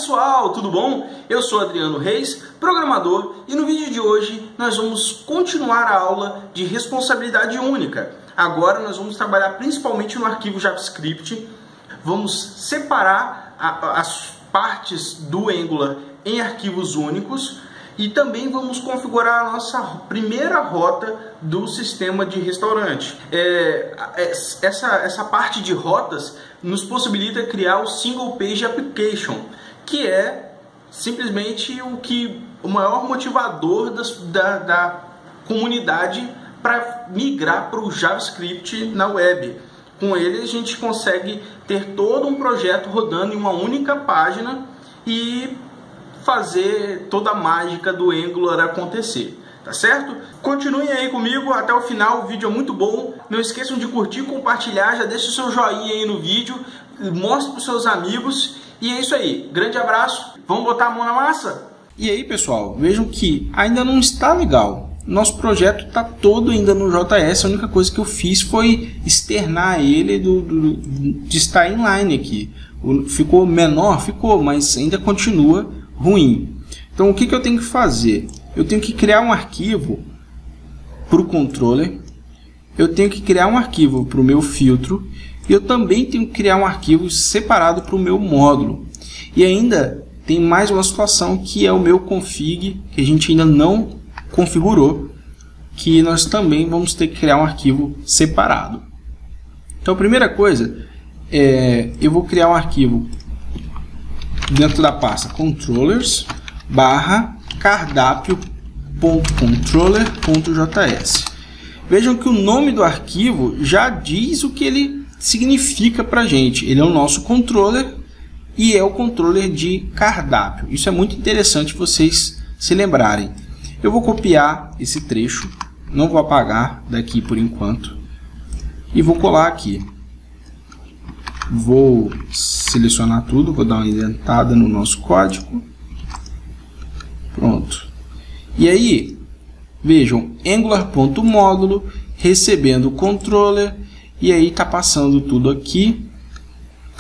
pessoal, tudo bom? Eu sou Adriano Reis, programador, e no vídeo de hoje nós vamos continuar a aula de responsabilidade única. Agora nós vamos trabalhar principalmente no arquivo JavaScript, vamos separar as partes do Angular em arquivos únicos e também vamos configurar a nossa primeira rota do sistema de restaurante. Essa parte de rotas nos possibilita criar o Single Page Application, que é simplesmente o maior motivador da comunidade para migrar para o JavaScript na web. Com ele a gente consegue ter todo um projeto rodando em uma única página e fazer toda a mágica do Angular acontecer, tá certo? Continuem aí comigo até o final, o vídeo é muito bom. Não esqueçam de curtir, compartilhar, já deixa o seu joinha aí no vídeo, mostre para os seus amigos e é isso aí. Grande abraço, vamos botar a mão na massa? E aí pessoal, vejam que ainda não está legal. Nosso projeto está todo ainda no JS, a única coisa que eu fiz foi externar ele de estar inline aqui. Ficou menor? Ficou, mas ainda continua ruim. Então o que eu tenho que fazer? Eu tenho que criar um arquivo para o controller, eu tenho que criar um arquivo para o meu filtro e eu também tenho que criar um arquivo separado para o meu módulo. E ainda tem mais uma situação que é o meu config, que a gente ainda não configurou, que nós também vamos ter que criar um arquivo separado. Então a primeira coisa eu vou criar um arquivo dentro da pasta controllers /cardápio.controller.js. Vejam que o nome do arquivo já diz o que ele significa para a gente. Ele é o nosso controller e é o controller de cardápio. Isso é muito interessante vocês se lembrarem. Eu vou copiar esse trecho, não vou apagar daqui por enquanto, e vou colar aqui. Vou selecionar tudo, vou dar uma indentada no nosso código. Pronto. E aí, vejam, angular.módulo, recebendo o controller, e aí está passando tudo aqui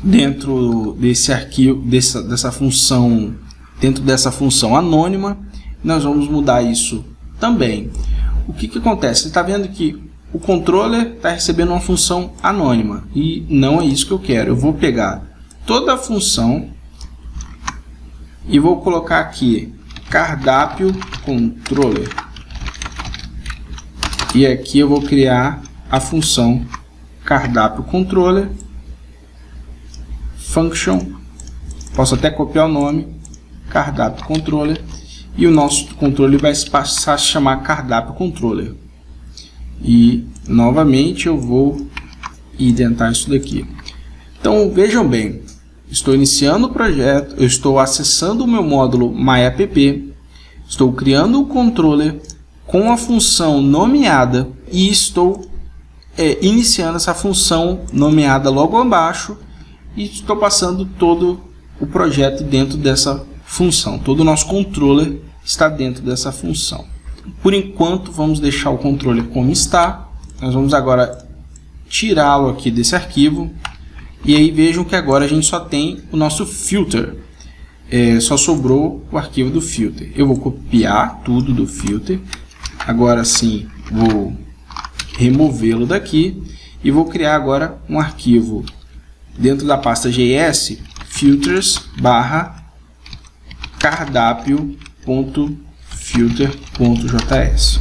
dentro desse arquivo, dessa função, dentro dessa função anônima. Nós vamos mudar isso também. O que acontece? Você está vendo que o controller está recebendo uma função anônima e não é isso que eu quero. Eu vou pegar toda a função e vou colocar aqui cardápio controller. E aqui eu vou criar a função cardápio controller function. Posso até copiar o nome cardápio controller. E o nosso controle vai passar a se chamar cardápio controller. E novamente eu vou identar isso daqui. Então vejam bem, estou iniciando o projeto, eu estou acessando o meu módulo myapp, estou criando o controller com a função nomeada e estou iniciando essa função nomeada logo abaixo e estou passando todo o projeto dentro dessa função. Todo o nosso controller está dentro dessa função. Por enquanto, vamos deixar o controller como está. Nós vamos agora tirá-lo aqui desse arquivo. E aí vejam que agora a gente só tem o nosso filter. Só sobrou o arquivo do filter. Eu vou copiar tudo do filter. Agora sim, vou removê-lo daqui. E vou criar agora um arquivo dentro da pasta JS, filters/cardápio.filter.js.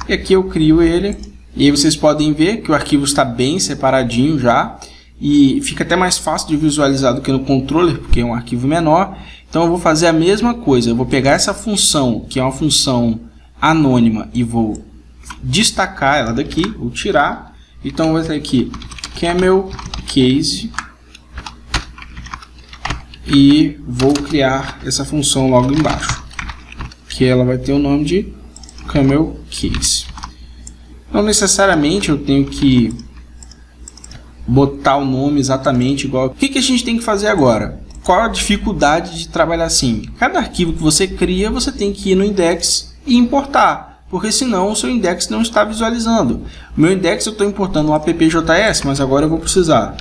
E aqui eu crio ele. E aí vocês podem ver que o arquivo está bem separadinho já. E fica até mais fácil de visualizar do que no controller, porque é um arquivo menor. Então eu vou fazer a mesma coisa. Eu vou pegar essa função, que é uma função anônima, e vou destacar ela daqui, vou tirar. Então vai ter aqui camel case. E vou criar essa função logo embaixo, que ela vai ter o nome de camel case. Não necessariamente eu tenho que botar o nome exatamente igual. O que a gente tem que fazer agora? Qual a dificuldade de trabalhar assim? Cada arquivo que você cria, você tem que ir no index e importar, porque senão o seu index não está visualizando. O meu index eu estou importando um app.js, mas agora eu vou precisar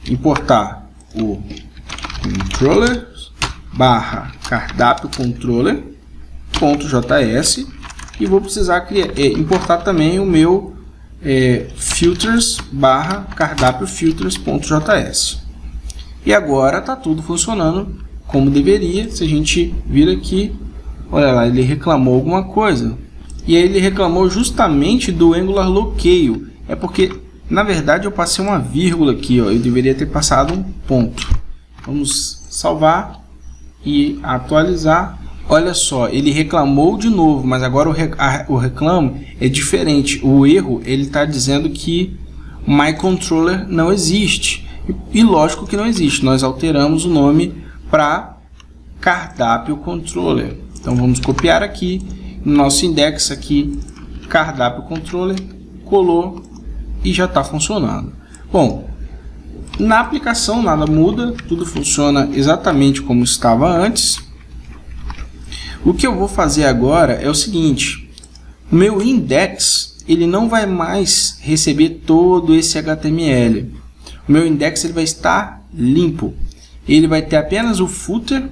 importar o controller barra cardápio controller.js e vou precisar importar também o meu filters barra cardápio filters.js. E agora está tudo funcionando como deveria. Se a gente vir aqui, olha lá, ele reclamou alguma coisa. E aí ele reclamou justamente do Angular bloqueio. É porque, na verdade, eu passei uma vírgula aqui, ó. Eu deveria ter passado um ponto. Vamos salvar e atualizar. Olha só, ele reclamou de novo, mas agora o reclamo é diferente. O erro, ele está dizendo que myController não existe. E lógico que não existe. Nós alteramos o nome para cardápio controller. Então vamos copiar aqui no nosso index aqui, cardápio controller, colou e já está funcionando. Bom, na aplicação nada muda, tudo funciona exatamente como estava antes. O que eu vou fazer agora é o seguinte: o meu index ele não vai mais receber todo esse HTML. O meu index ele vai estar limpo. Ele vai ter apenas o footer,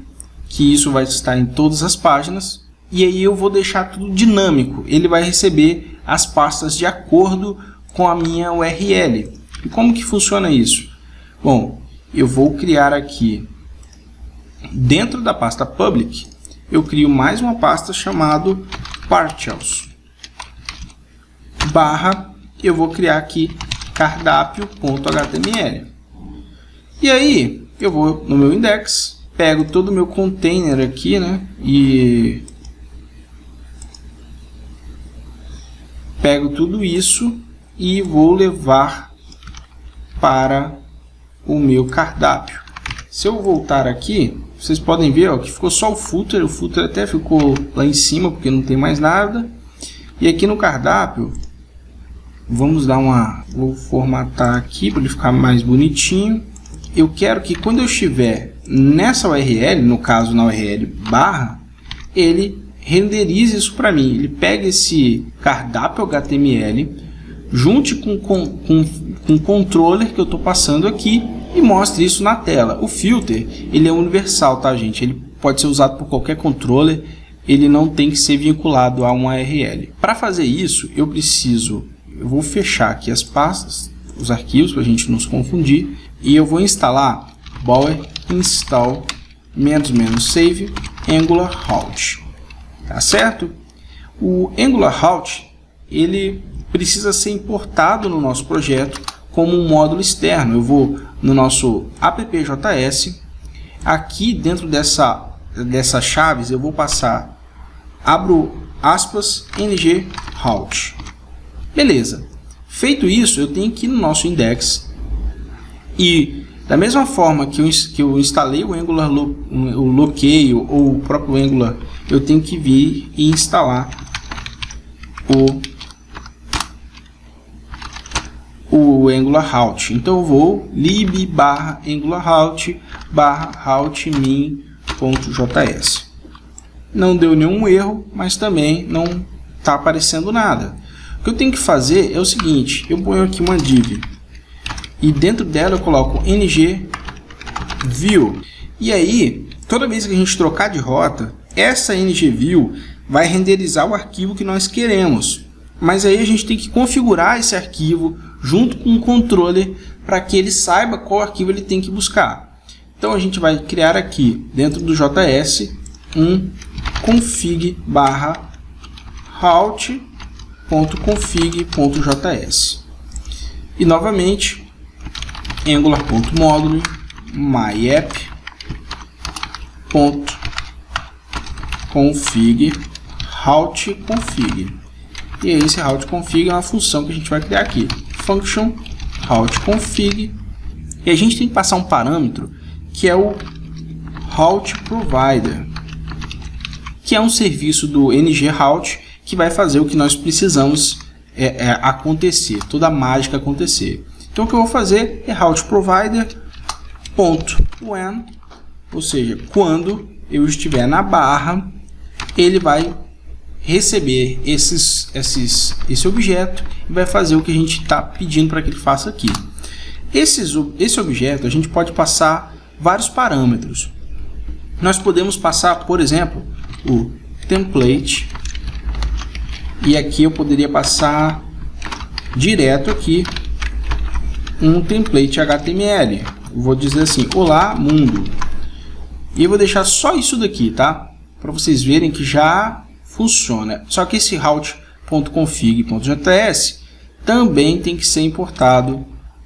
que isso vai estar em todas as páginas, e aí eu vou deixar tudo dinâmico. Ele vai receber as pastas de acordo com a minha URL. E como que funciona isso? Bom, eu vou criar aqui, dentro da pasta public, eu crio mais uma pasta chamada partials, barra, eu vou criar aqui cardápio.html. E aí, eu vou no meu index, pego todo o meu container aqui, né? E pego tudo isso e vou levar para o meu cardápio. Se eu voltar aqui, vocês podem ver, ó, que ficou só o footer até ficou lá em cima porque não tem mais nada. E aqui no cardápio, vamos dar vou formatar aqui para ele ficar mais bonitinho. Eu quero que quando eu estiver nessa URL, no caso na URL barra, ele renderize isso para mim. Ele pega esse cardápio HTML, junte com o controller que eu estou passando aqui e mostre isso na tela. O filter, ele é universal, tá, gente? Ele pode ser usado por qualquer controller, ele não tem que ser vinculado a uma URL. Para fazer isso, eu vou fechar aqui as pastas, os arquivos, para a gente não se confundir, e eu vou instalar bower install --save Angular Route. Tá certo? O Angular Route, ele precisa ser importado no nosso projeto como um módulo externo. Eu vou no nosso app.js, aqui dentro dessas chaves eu vou passar, abro aspas, ng route. Beleza. Feito isso, eu tenho que ir no nosso index e da mesma forma que eu instalei o Angular o bloqueio ou o próprio Angular, eu tenho que vir e instalar o Angular Route. Então eu vou lib barra Angular Route barra routemin.js. Não deu nenhum erro, mas também não está aparecendo nada. O que eu tenho que fazer é o seguinte: eu ponho aqui uma div e dentro dela eu coloco ng view. E aí, toda vez que a gente trocar de rota, essa ng view vai renderizar o arquivo que nós queremos. Mas aí a gente tem que configurar esse arquivo junto com o controller para que ele saiba qual arquivo ele tem que buscar. Então a gente vai criar aqui dentro do JS um config barra route.config.js e novamente angular.modulo myapp.config routeconfig. E aí esse routeconfig é uma função que a gente vai criar aqui, function routeconfig, e a gente tem que passar um parâmetro que é o route provider, que é um serviço do ng-route que vai fazer o que nós precisamos acontecer, toda a mágica acontecer. Então o que eu vou fazer é route provider.when, ou seja, quando eu estiver na barra, ele vai receber esse objeto e vai fazer o que a gente está pedindo para que ele faça aqui. Esse objeto a gente pode passar vários parâmetros. nós podemos passar, por exemplo, o template, e aqui eu poderia passar direto aqui um template HTML. Eu vou dizer assim, olá mundo, e eu vou deixar só isso daqui, tá? Para vocês verem que já funciona. Só que esse route.config.js também tem que ser importado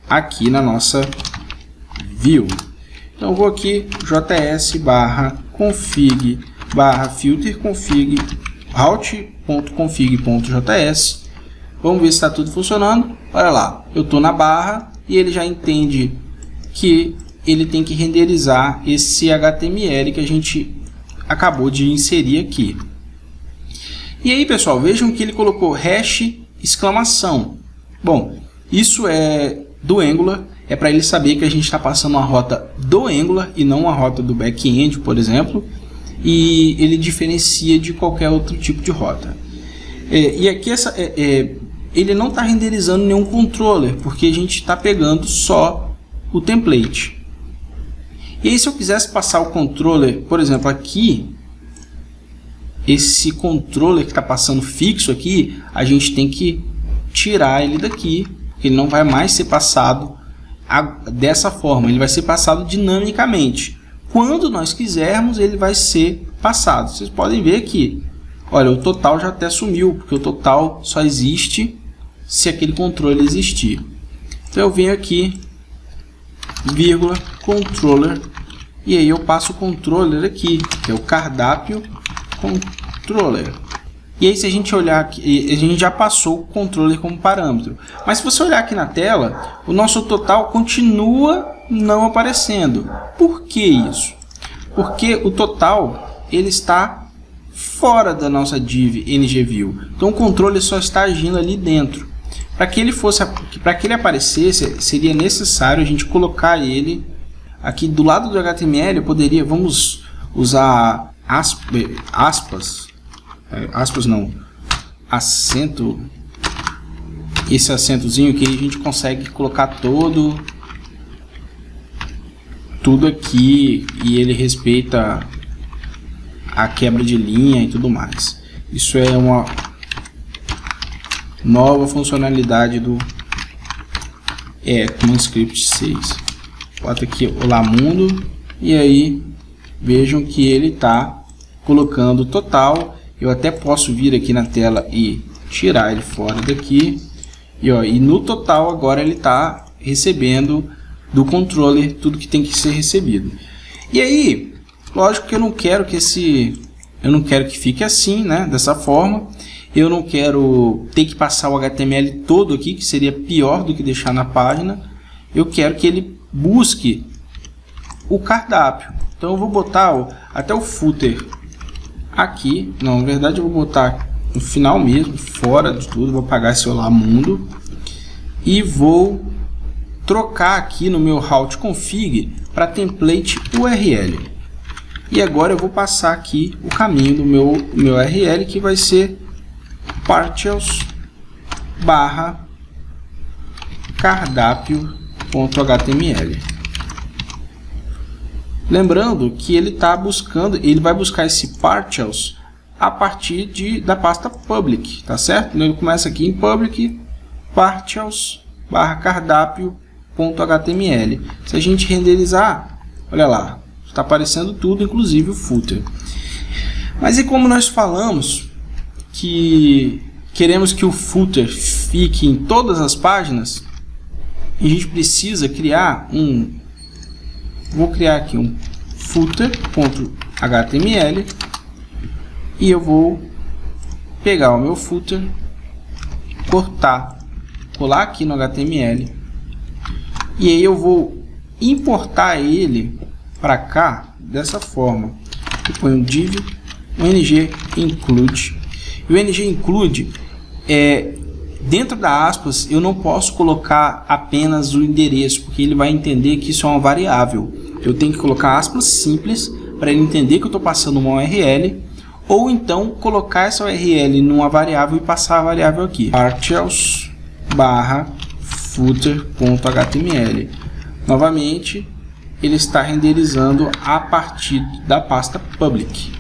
aqui na nossa view. Então eu vou aqui js/config/filter config route.config.js. Vamos ver se está tudo funcionando. Olha lá, eu estou na barra e ele já entende que ele tem que renderizar esse HTML que a gente acabou de inserir aqui. E aí, pessoal, vejam que ele colocou hash exclamação. Bom, isso é do Angular, é para ele saber que a gente está passando uma rota do Angular e não uma rota do back-end, por exemplo, e ele diferencia de qualquer outro tipo de rota. E aqui ele não está renderizando nenhum controller, porque a gente está pegando só o template. E aí, se eu quisesse passar o controller, por exemplo, aqui, esse controller que está passando fixo aqui, a gente tem que tirar ele daqui, porque ele não vai mais ser passado dessa forma, ele vai ser passado dinamicamente. Quando nós quisermos, ele vai ser passado. Vocês podem ver aqui, olha, o total já até sumiu, porque o total só existe se aquele controle existir. Então eu venho aqui, vírgula, controller, e aí eu passo o controller aqui, que é o cardápio controller. E aí, se a gente olhar aqui, a gente já passou o controller como parâmetro. Mas se você olhar aqui na tela, o nosso total continua não aparecendo. Por que isso? Porque o total ele está fora da nossa div ngView. Então o controller só está agindo ali dentro. Para que ele aparecesse, seria necessário a gente colocar ele aqui do lado do HTML. Vamos usar aspas não, acento, esse acentozinho que a gente consegue colocar tudo aqui, e ele respeita a quebra de linha e tudo mais. Isso é uma nova funcionalidade do CommandScript 6. Bota aqui olá mundo, e aí vejam que ele está colocando total. Eu até posso vir aqui na tela e tirar ele fora daqui. E no total agora ele está recebendo do controller tudo que tem que ser recebido. E aí, lógico que eu não quero que fique assim, né? Dessa forma. Eu não quero ter que passar o HTML todo aqui, que seria pior do que deixar na página. Eu quero que ele busque o cardápio. Então eu vou botar até o footer aqui, não, na verdade eu vou botar no final mesmo, fora de tudo, vou apagar esse olá mundo e vou trocar aqui no meu route config para template URL. E agora eu vou passar aqui o caminho do meu URL, que vai ser partials/cardápio.html. Lembrando que ele vai buscar esse partials a partir da pasta public, tá certo? Ele começa aqui em public, partials/cardápio.html. Se a gente renderizar, olha lá, está aparecendo tudo, inclusive o footer. Mas e como nós falamos que queremos que o footer fique em todas as páginas, a gente precisa criar vou criar aqui um footer.html e eu vou pegar o meu footer, colar aqui no HTML, e aí eu vou importar ele para cá dessa forma. Eu ponho um div ng include, e o ng include dentro da aspas eu não posso colocar apenas o endereço, porque ele vai entender que isso é uma variável. Eu tenho que colocar aspas simples para ele entender que eu estou passando uma URL, ou então colocar essa URL numa variável e passar a variável aqui, partials/footer.html. Novamente, ele está renderizando a partir da pasta public.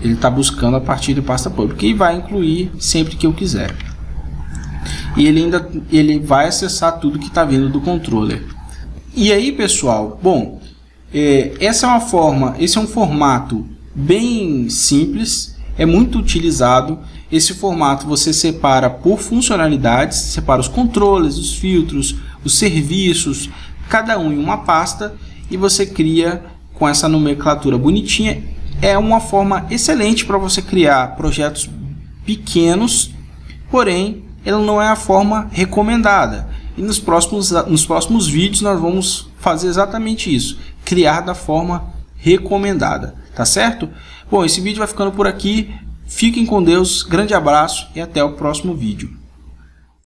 Ele está buscando a partir da pasta public e vai incluir sempre que eu quiser. E ele vai acessar tudo que está vindo do controller. E aí, pessoal, bom, esse é um formato bem simples, é muito utilizado. Esse formato você separa por funcionalidades, separa os controles, os filtros, os serviços, cada um em uma pasta, e você cria com essa nomenclatura bonitinha. É uma forma excelente para você criar projetos pequenos, porém ela não é a forma recomendada. E nos próximos vídeos nós vamos fazer exatamente isso, criar da forma recomendada, tá certo? Bom, esse vídeo vai ficando por aqui. Fiquem com Deus, grande abraço e até o próximo vídeo.